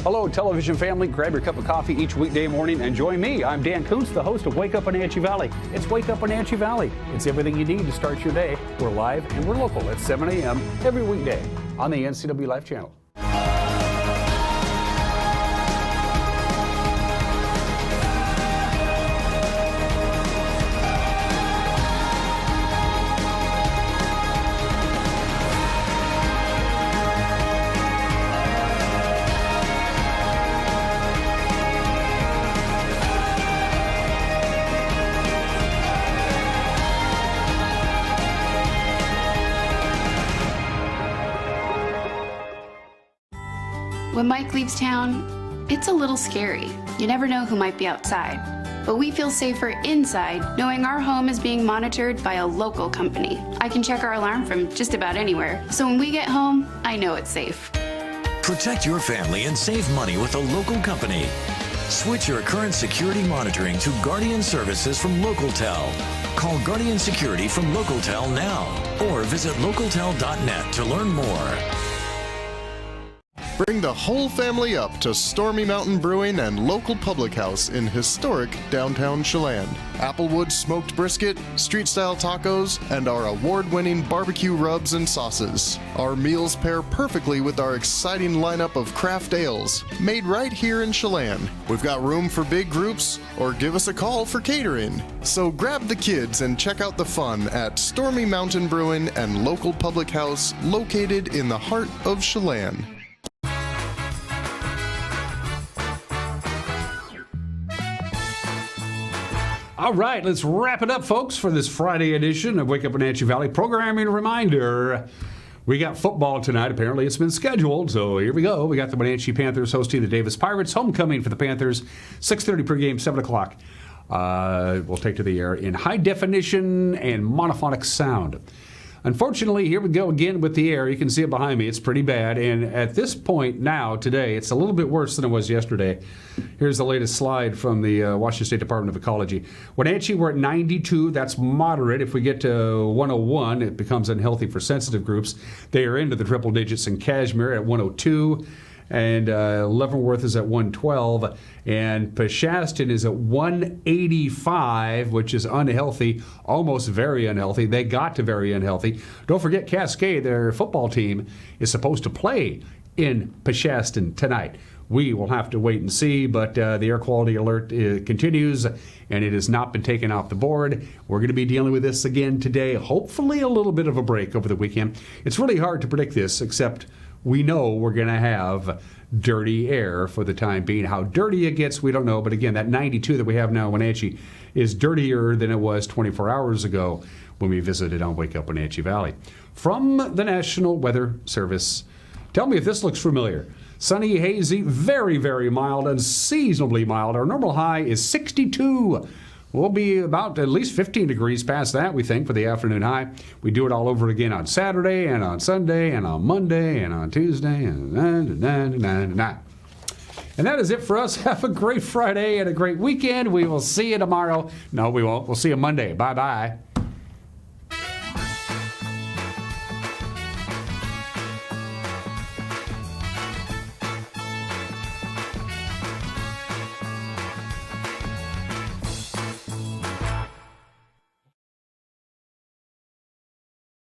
Hello, television family. Grab your cup of coffee each weekday morning and join me. I'm Dan Kuntz, the host of Wake Up Wenatchee Valley. It's Wake Up Wenatchee Valley. It's everything you need to start your day. We're live and we're local at 7 a.m. every weekday on the NCW Life channel. When Mike leaves town, it's a little scary. You never know who might be outside. But we feel safer inside knowing our home is being monitored by a local company. I can check our alarm from just about anywhere. So when we get home, I know it's safe. Protect your family and save money with a local company. Switch your current security monitoring to Guardian Services from LocalTel. Call Guardian Security from LocalTel now or visit localtel.net to learn more. Bring the whole family up to Stormy Mountain Brewing and local public house in historic downtown Chelan. Applewood smoked brisket, street-style tacos, and our award-winning barbecue rubs and sauces. Our meals pair perfectly with our exciting lineup of craft ales, made right here in Chelan. We've got room for big groups, or give us a call for catering. So grab the kids and check out the fun at Stormy Mountain Brewing and local public house located in the heart of Chelan. All right, let's wrap it up, folks, for this Friday edition of Wake Up Wenatchee Valley. Programming reminder, we got football tonight. Apparently it's been scheduled, so here we go. We got the Wenatchee Panthers hosting the Davis Pirates. Homecoming for the Panthers, 6:30 pregame, 7 o'clock. We'll take to the air in high definition and monophonic sound. Unfortunately, here we go again with the air. You can see it behind me. It's pretty bad. And at this point now, today, it's a little bit worse than it was yesterday. Here's the latest slide from the Washington State Department of Ecology. Wenatchee, we're at 92. That's moderate. If we get to 101, it becomes unhealthy for sensitive groups. They are into the triple digits in Cashmere at 102. and Leavenworth is at 112, and Peshastin is at 185, which is unhealthy, almost very unhealthy. They got to very unhealthy. Don't forget Cascade, their football team, is supposed to play in Peshastin tonight. We will have to wait and see, but the air quality alert continues, and it has not been taken off the board. We're going to be dealing with this again today. Hopefully a little bit of a break over the weekend. It's really hard to predict this, except we know we're going to have dirty air for the time being. How dirty it gets, we don't know. But again, that 92 that we have now in Wenatchee is dirtier than it was 24 hours ago when we visited on Wake Up Wenatchee Valley. From the National Weather Service, tell me if this looks familiar. Sunny, hazy, very, very mild, unseasonably mild. Our normal high is 62. We'll be about at least 15 degrees past that, we think, for the afternoon high. We do it all over again on Saturday and on Sunday and on Monday and on Tuesday. And that is it for us. Have a great Friday and a great weekend. We will see you tomorrow. No, we won't. We'll see you Monday. Bye-bye.